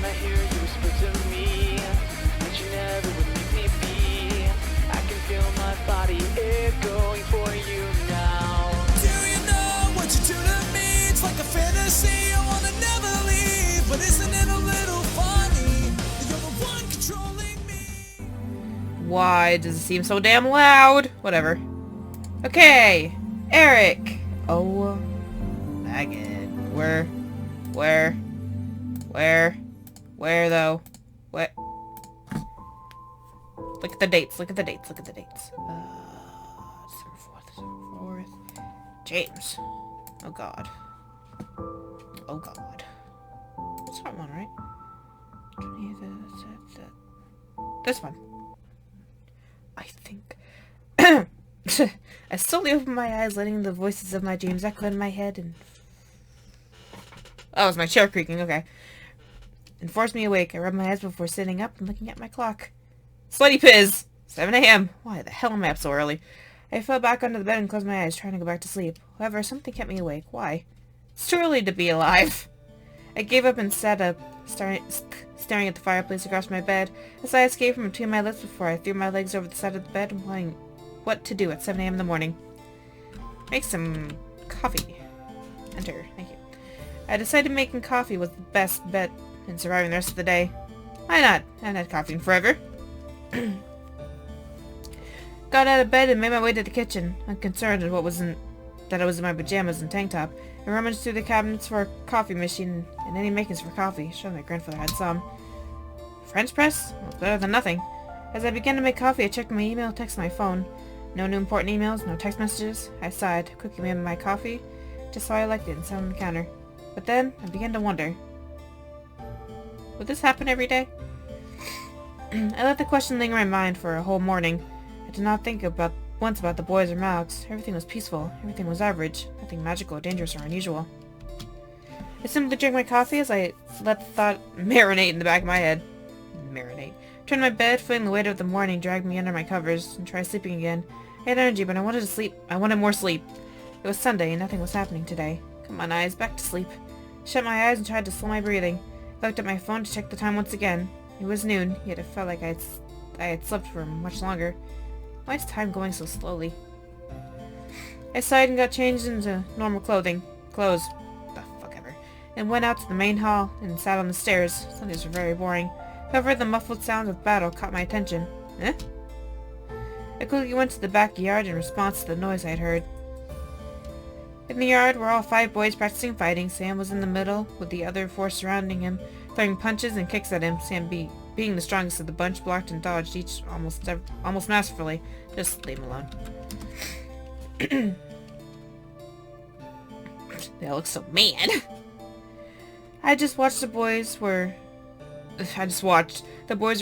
time I hear you whisper to me that you never would leave me be. I can feel my body echoing for you now. Do you know what you do to me? It's like a fantasy, I wanna never leave. But isn't it a little funny that you're the one controlling me? Why does it seem so damn loud? Whatever. Okay, Eric. Oh, Maggot. Where though? What? Look at the dates. Look at the dates. Look at the dates. December 4th. December 4th. James. Oh God. Oh God. It's that one, right? This one. I think. I slowly opened my eyes, letting the voices of my dreams echo in my head, and... Oh, it was my chair creaking, okay. And forced me awake. I rubbed my eyes before sitting up and looking at my clock. Sweaty Piz! 7 a.m. Why the hell am I up so early? I fell back onto the bed and closed my eyes, trying to go back to sleep. However, something kept me awake. Why? It's too early to be alive. I gave up and sat up, staring at the fireplace across my bed, as I escaped from between my lips before I threw my legs over the side of the bed, wondering what to do at 7 a.m. in the morning. Make some coffee. Enter. Thank you. I decided making coffee was the best bet in surviving the rest of the day. Why not? I haven't had coffee in forever. Got out of bed and made my way to the kitchen, unconcerned at that I was in my pajamas and tank top, and rummaged through the cabinets for a coffee machine and any makings for coffee, showing my grandfather had some. French press? Well, better than nothing. As I began to make coffee, I checked my email, text my phone. No new important emails, no text messages. I sighed, quickly made my coffee, just how I liked it, and sat on the counter. But then, I began to wonder. Would this happen every day? I let the question linger in my mind for a whole morning. I did not think once about the boys or Malx. Everything was peaceful. Everything was average. Nothing magical, dangerous, or unusual. I simply drank my coffee as I let the thought marinate in the back of my head. Marinate. Turned my bed, feeling the weight of the morning dragged me under my covers, and tried sleeping again. I had energy, but I wanted to sleep. I wanted more sleep. It was Sunday, and nothing was happening today. Come on, eyes, back to sleep. I shut my eyes and tried to slow my breathing. I looked at my phone to check the time once again. It was noon, yet it felt like I had slept for much longer. Why is time going so slowly? I sighed and got changed into normal clothes, the fuck ever, and went out to the main hall and sat on the stairs. Sundays were very boring. However, the muffled sound of battle caught my attention. Eh? I quickly went to the backyard in response to the noise I had heard. In the yard were all 5 boys practicing fighting. Sam was in the middle, with the other 4 surrounding him, throwing punches and kicks at him. Sam, being the strongest of the bunch, blocked and dodged each almost masterfully. Just leave him alone. They all look so mad. I just watched. The boys were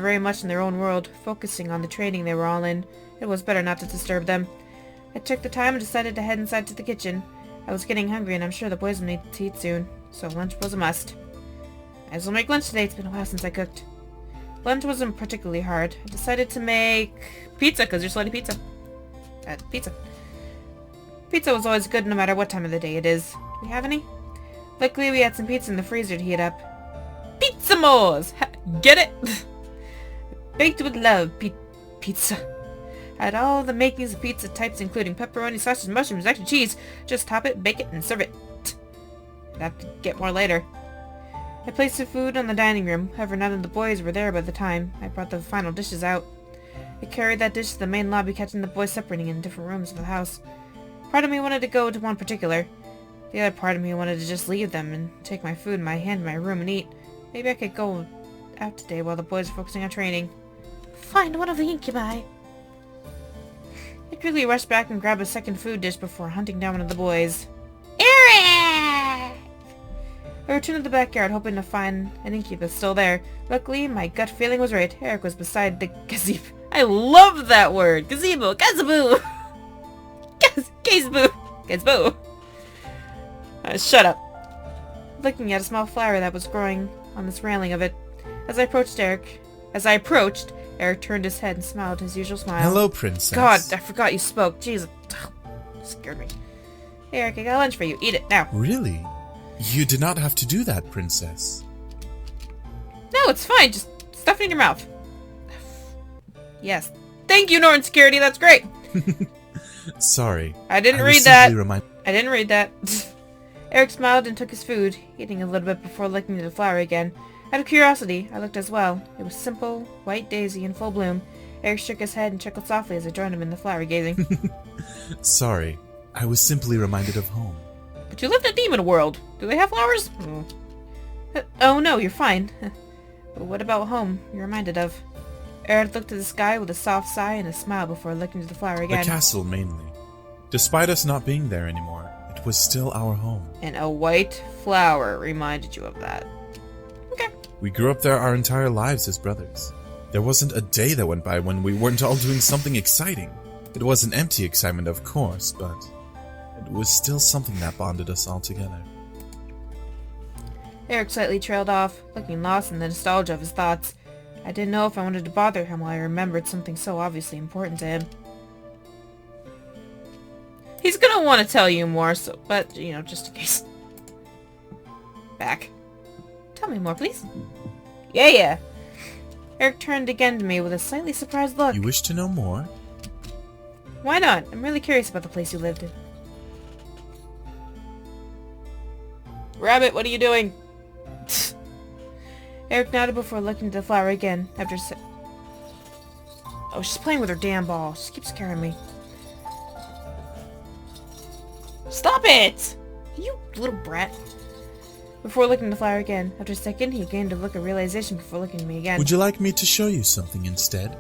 very much in their own world, focusing on the training they were all in. It was better not to disturb them. I took the time and decided to head inside to the kitchen. I was getting hungry, and I'm sure the boys would need to eat soon, so lunch was a must. I as well make lunch today. It's been a while since I cooked. Lunch wasn't particularly hard. I decided to make pizza, because there's slutty pizza. Pizza. Pizza was always good no matter what time of the day it is. Do we have any? Luckily, we had some pizza in the freezer to heat up. Pizza Mores! Get it? Baked with love. Pizza. Had all the makings of pizza types, including pepperoni, sausage, mushrooms, extra cheese. Just top it, bake it, and serve it. I'd have to get more later. I placed the food on the dining room. However, none of the boys were there by the time I brought the final dishes out. I carried that dish to the main lobby, catching the boys separating in different rooms of the house. Part of me wanted to go to one particular. The other part of me wanted to just leave them and take my food in my hand to my room and eat. Maybe I could go out today while the boys are focusing on training. Find one of the incubi. I quickly rushed back and grabbed a second food dish before hunting down one of the boys. Eric! I returned to the backyard, hoping to find an incubus still there. Luckily, my gut feeling was right. Eric was beside the gazebo. I love that word! Gazebo! Gazebo! Gazebo! Gazebo! Shut up. Looking at a small flower that was growing on this railing of it. As I approached, Eric turned his head and smiled his usual smile. Hello, princess. God, I forgot you spoke. Jeez, scared me. Hey, Eric, I got lunch for you. Eat it, now. Really? You did not have to do that, princess. it's fine. Just stuff it in your mouth. Yes. Thank you, Norton Security. That's great. Sorry. I didn't read that. I didn't read that. Eric smiled and took his food, eating a little bit before looking at the flower again. Out of curiosity, I looked as well. It was simple, white daisy in full bloom. Eric shook his head and chuckled softly as I joined him in the flower gazing. Sorry. I was simply reminded of home. But you live in a demon world. Do they have flowers? Oh no, you're fine. But what about home you're reminded of? Eric looked at the sky with a soft sigh and a smile before looking to the flower again. The castle, mainly. Despite us not being there anymore, it was still our home. And a white flower reminded you of that. Okay. We grew up there our entire lives as brothers. There wasn't a day that went by when we weren't all doing something exciting. It was an empty excitement, of course, but it was still something that bonded us all together. Eric slightly trailed off, looking lost in the nostalgia of his thoughts. I didn't know if I wanted to bother him while I remembered something so obviously important to him. He's gonna want to tell you more, so, but, just in case. Back. Tell me more, please. Yeah. Eric turned again to me with a slightly surprised look. You wish to know more? Why not? I'm really curious about the place you lived in. Rabbit, what are you doing? Eric nodded before looking at the flower again, after oh, she's playing with her damn ball. She keeps scaring me. Stop it! You little brat. Before looking at the flower again, after a second, he gained a look of realization before looking at me again. Would you like me to show you something instead?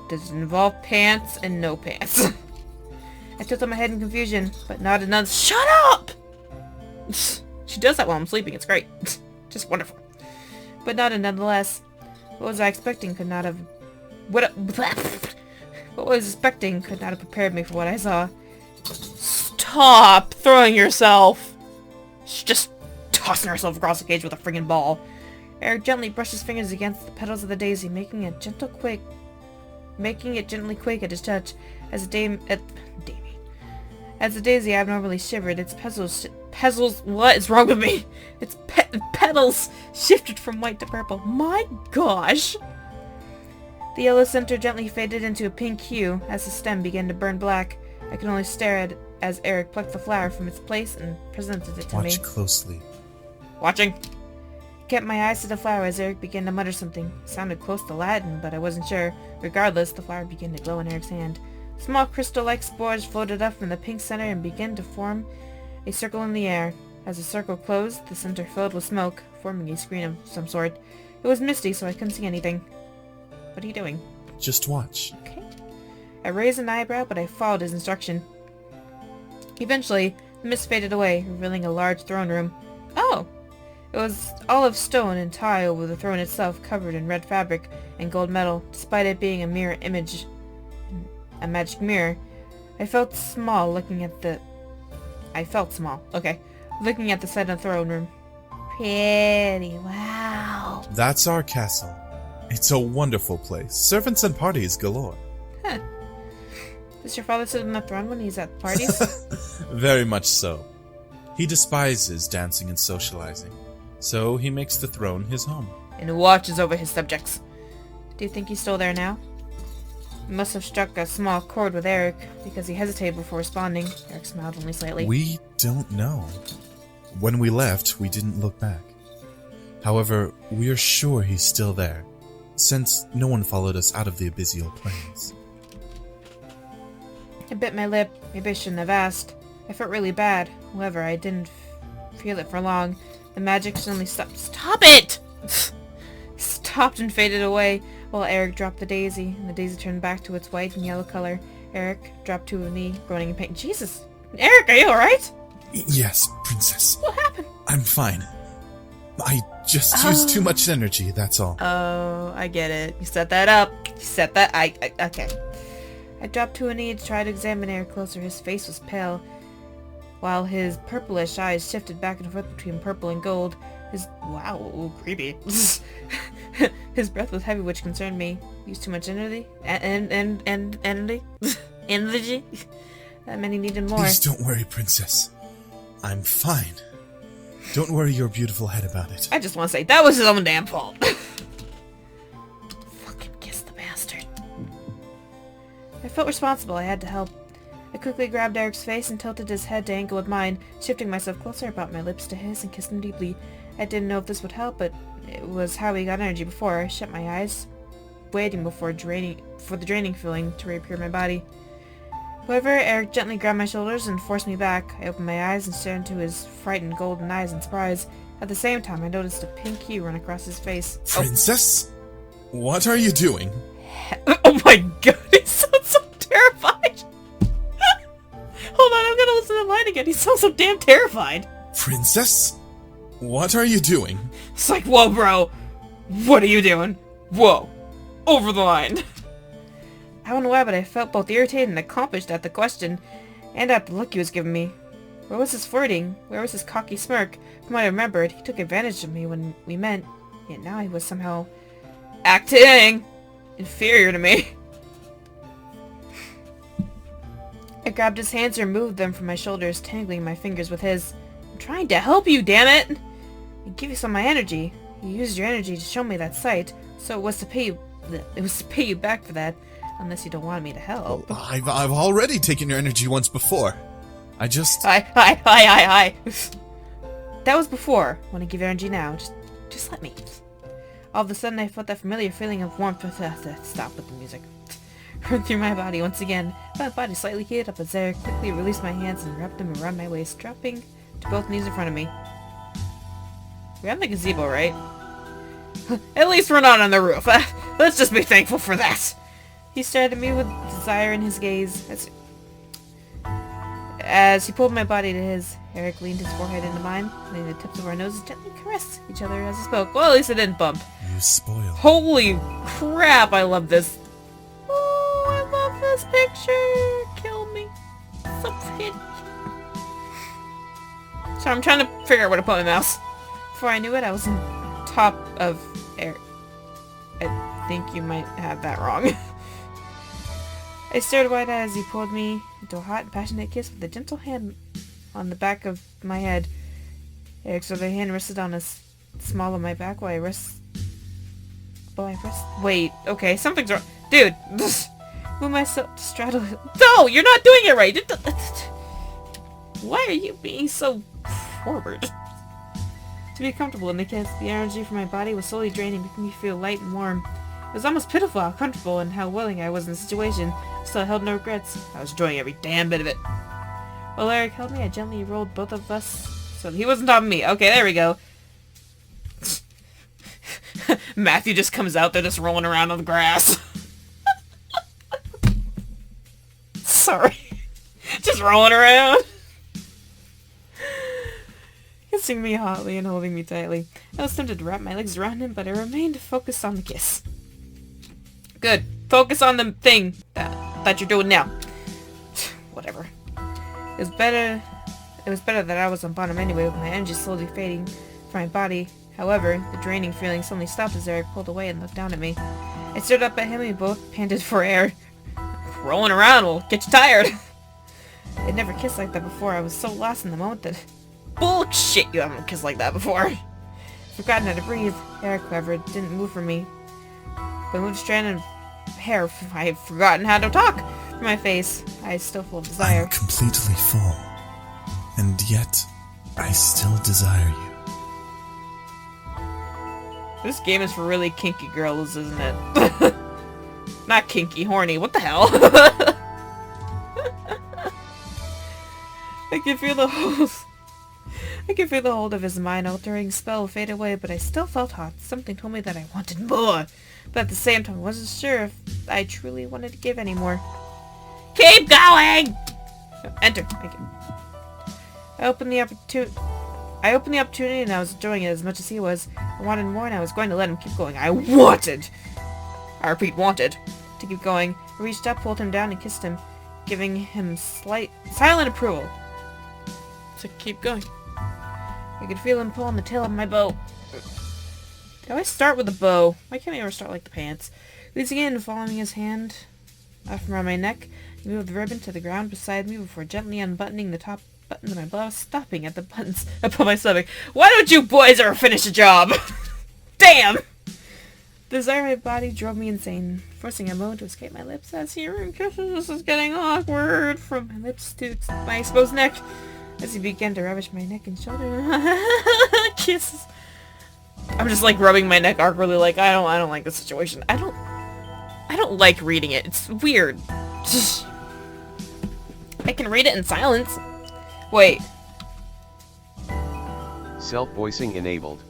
Does it involve pants and no pants? I tilted my head in confusion, but nodded none. Shut up! She does that while I'm sleeping. It's great. Just wonderful. But nodded nonetheless. What was I expecting could not have... What I was expecting could not have prepared me for what I saw. Stop throwing yourself! She's just tossing herself across the cage with a friggin' ball. Eric gently brushed his fingers against the petals of the daisy, making it gently quake at his touch. As the daisy abnormally shivered, its petals, what is wrong with me? Its petals shifted from white to purple. My gosh! The yellow center gently faded into a pink hue as the stem began to burn black. I could only stare at it as Eric plucked the flower from its place and presented it to me. Watch closely. Watching. Kept my eyes to the flower as Eric began to mutter something. It sounded close to Latin, but I wasn't sure. Regardless, the flower began to glow in Eric's hand. Small crystal-like spores floated up from the pink center and began to form a circle in the air. As the circle closed, the center filled with smoke, forming a screen of some sort. It was misty, so I couldn't see anything. What are you doing? Just watch. Okay. I raised an eyebrow, but I followed his instruction. Eventually, the mist faded away, revealing a large throne room. Oh! It was all of stone and tile, with the throne itself covered in red fabric and gold metal, despite it being a mirror image. A magic mirror. I felt small looking at the side of the throne room. Pretty, wow. That's our castle. It's a wonderful place. Servants and parties galore. Huh. Does your father sit on the throne when he's at parties? Very much so. He despises dancing and socializing, so he makes the throne his home. And watches over his subjects. Do you think he's still there now? He must have struck a small chord with Eric, because he hesitated before responding. Eric smiled only slightly. We don't know. When we left, we didn't look back. However, we are sure he's still there, since no one followed us out of the abyssal plains. I bit my lip. Maybe I shouldn't have asked. I felt really bad. However, I didn't feel it for long. The magic suddenly stopped. Stop it! Stopped and faded away, while Eric dropped the daisy, and the daisy turned back to its white and yellow color. Eric dropped to a knee, groaning in pain. Jesus! Eric, are you alright? Yes, princess. What happened? I'm fine. I just used too much energy, that's all. Oh, I get it. You set that up. You set that... okay. I dropped to a knee to try to examine Eric closer. His face was pale, while his purplish eyes shifted back and forth between purple and gold. Wow, creepy. His breath was heavy, which concerned me. Used too much energy? Energy? That meant he needed more. Please don't worry, princess. I'm fine. Don't worry your beautiful head about it. I just want to say, that was his own damn fault. Fucking kiss the bastard. I felt responsible. I had to help. I quickly grabbed Eric's face and tilted his head to angle with mine. Shifting myself closer, I brought my lips to his and kissed him deeply. I didn't know if this would help, but it was how he got energy before. I shut my eyes, waiting for the draining feeling to reappear in my body. However, Eric gently grabbed my shoulders and forced me back. I opened my eyes and stared into his frightened golden eyes in surprise. At the same time, I noticed a pink hue run across his face. Princess? What are you doing? Oh my god, he sounds so terrified! Hold on, I'm gonna listen to the line again. He sounds so damn terrified. Princess? What are you doing? It's like, whoa, bro. What are you doing? Whoa. Over the line. I don't know why, but I felt both irritated and accomplished at the question, and at the look he was giving me. Where was his flirting? Where was his cocky smirk? From what I remembered, he took advantage of me when we met, yet now he was somehow acting inferior to me. I grabbed his hands and removed them from my shoulders, tangling my fingers with his. I'm trying to help you, damn it! I give you some of my energy. You used your energy to show me that sight, so it was to pay you back for that. Unless you don't want me to help. Well, I've already taken your energy once before. I just... Hi. That was before. Want to give energy now? Just let me. All of a sudden, I felt that familiar feeling of warmth. Stop with the music. Run through my body once again. My body slightly heated up as Eric quickly released my hands and wrapped them around my waist, dropping to both knees in front of me. We're on the gazebo, right? At least we're not on the roof. Let's just be thankful for that. He stared at me with desire in his gaze. As he pulled my body to his, Eric leaned his forehead into mine, letting the tips of our noses gently caress each other as he spoke. Well, at least it didn't bump. You spoiled. Holy crap, I love this. Oh, I love this picture. Kill me. So pretty. So I'm trying to figure out where to put my mouse. Before I knew it, I was on top of Eric. I think you might have that wrong. I stared wide-eyed as he pulled me into a hot and passionate kiss with a gentle hand on the back of my head. Eric's other hand rested on a small of my back while I rest... Wait, okay, something's wrong. Dude! Move myself to straddle... No! You're not doing it right! Why are you being so forward? To be comfortable in the kiss, the energy from my body was slowly draining, making me feel light and warm. It was almost pitiful how comfortable and how willing I was in the situation. Still, I held no regrets. I was enjoying every damn bit of it. While Eric held me, I gently rolled both of us so that he wasn't on me. Okay, there we go. Matthew just comes out there just rolling around on the grass. Sorry. Just rolling around. Kissing me hotly and holding me tightly. I was tempted to wrap my legs around him, but I remained focused on the kiss. Good. Focus on the thing that you're doing now. Whatever. It was better that I was on bottom anyway, with my energy slowly fading from my body. However, the draining feeling suddenly stopped as Eric pulled away and looked down at me. I stared up at him and we both panted for air. Rolling around will get you tired. I'd never kissed like that before. I was so lost in the moment that... Bullshit, you haven't kissed like that before. Forgotten how to breathe. Eric, however, didn't move from me. But moved a strand of hair. I had forgotten how to talk from my face. I was still full of desire. I'm completely full. And yet, I still desire you. This game is for really kinky girls, isn't it? Not kinky, horny. What the hell? I can feel the hold of his mind-altering spell fade away, but I still felt hot. Something told me that I wanted more. But at the same time, I wasn't sure if I truly wanted to give any more. Keep going! Enter. Thank you. I opened the opportunity and I was enjoying it as much as he was. I wanted more and I was going to let him keep going. I repeat, wanted to keep going. I reached up, pulled him down, and kissed him, giving him silent approval. So keep going. I could feel him pulling the tail of my bow. I always start with the bow. Why can't I ever start like the pants? Releasing it and following his hand up from around my neck, he moved the ribbon to the ground beside me before gently unbuttoning the top buttons in my blouse, stopping at the buttons above my stomach. Why don't you boys ever finish a job? Damn! The desire in my body drove me insane, forcing a moan to escape my lips as he kisses. This is getting awkward. From my lips to my exposed neck, as he began to ravish my neck and shoulder. Kisses. I'm just like rubbing my neck awkwardly, like I don't like the situation. I don't like reading it. It's weird. I can read it in silence. Wait. Self-voicing enabled.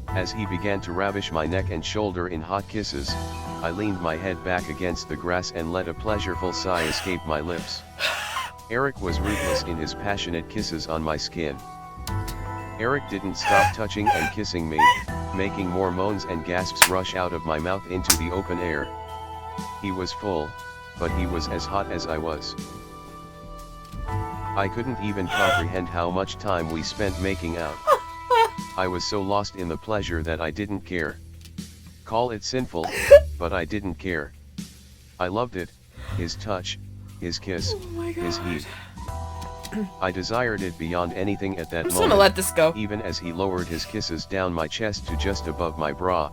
As he began to ravish my neck and shoulder in hot kisses, I leaned my head back against the grass and let a pleasureful sigh escape my lips. Eric was ruthless in his passionate kisses on my skin. Eric didn't stop touching and kissing me, making more moans and gasps rush out of my mouth into the open air. He was full, but he was as hot as I was. I couldn't even comprehend how much time we spent making out. I was so lost in the pleasure that I didn't care. Call it sinful, but I didn't care. I loved it, his touch, his kiss, his heat. I desired it beyond anything at that I'm just moment, gonna let this go. even as he lowered his kisses down my chest to just above my bra.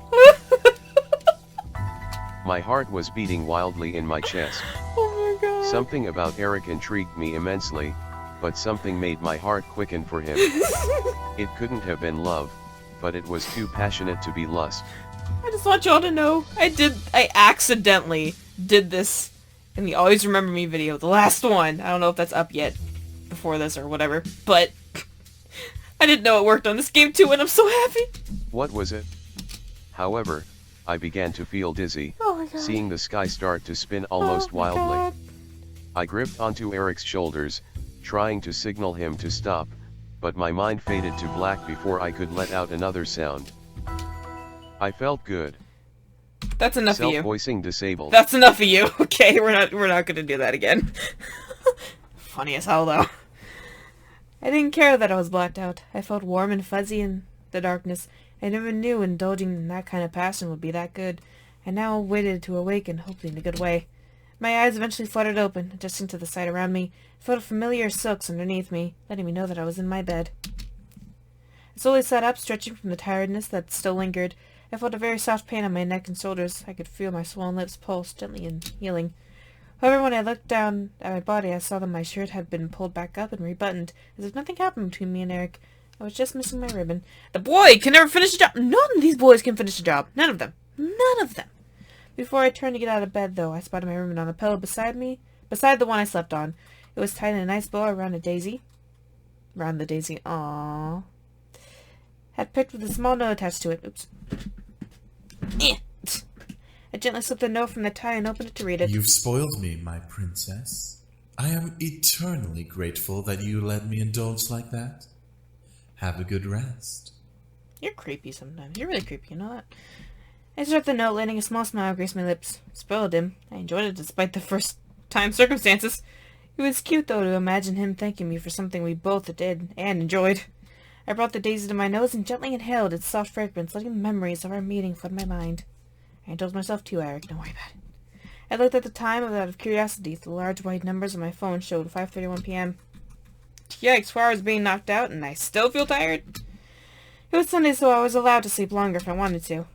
My heart was beating wildly in my chest. Oh my god. Something about Eric intrigued me immensely, but something made my heart quicken for him. It couldn't have been love, but it was too passionate to be lust. I just want y'all to know, I accidentally did this in the Always Remember Me video, the last one. I don't know if that's up yet, before this or whatever, but I didn't know it worked on this game too, and I'm so happy. What was it? However, I began to feel dizzy, Oh my god. seeing the sky start to spin almost Oh my wildly. god. I gripped onto Eric's shoulders, trying to signal him to stop, but my mind faded to black before I could let out another sound. I felt good. That's enough of you. Self-voicing disabled. That's enough of you. Okay, we're not gonna do that again. Funny as hell though. I didn't care that I was blacked out. I felt warm and fuzzy in the darkness. I never knew indulging in that kind of passion would be that good. I now waited to awaken, hopefully in a good way. My eyes eventually fluttered open, adjusting to the sight around me. I felt familiar silks underneath me, letting me know that I was in my bed. I slowly sat up, stretching from the tiredness that still lingered. I felt a very soft pain on my neck and shoulders. I could feel my swollen lips pulse gently and healing. However, when I looked down at my body, I saw that my shirt had been pulled back up and rebuttoned, as if nothing happened between me and Eric. I was just missing my ribbon. The boy can never finish a job! None of these boys can finish a job! None of them! None of them! Before I turned to get out of bed, though, I spotted my ribbon on a pillow beside me, beside the one I slept on. It was tied in a nice bow around a daisy. Around the daisy. Aww. Had picked with a small note attached to it. Oops. I gently slipped the note from the tie and opened it to read it. You've spoiled me, my princess. I am eternally grateful that you let me indulge like that. Have a good rest. You're creepy sometimes. You're really creepy, you know that? I struck the note, letting a small smile grace my lips. Spoiled him. I enjoyed it despite the first-time circumstances. It was cute, though, to imagine him thanking me for something we both did and enjoyed. I brought the daisy to my nose and gently inhaled its soft fragrance, letting the memories of our meeting flood my mind. I indulged myself too, Eric. Don't worry about it. I looked at the time out of curiosity. The large white numbers on my phone showed 5:31 p.m. Yikes, 4 hours being knocked out, and I still feel tired? It was Sunday, so I was allowed to sleep longer if I wanted to.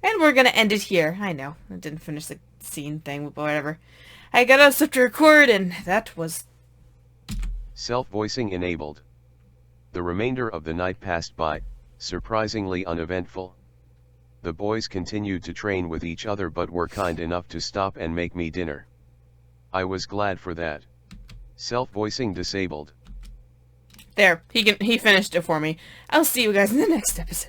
And we're gonna end it here. I know. I didn't finish the scene thing, but whatever. I got us up to record, and that was... Self-voicing enabled. The remainder of the night passed by, surprisingly uneventful. The boys continued to train with each other but were kind enough to stop and make me dinner. I was glad for that. Self-voicing disabled. There. He finished it for me. I'll see you guys in the next episode.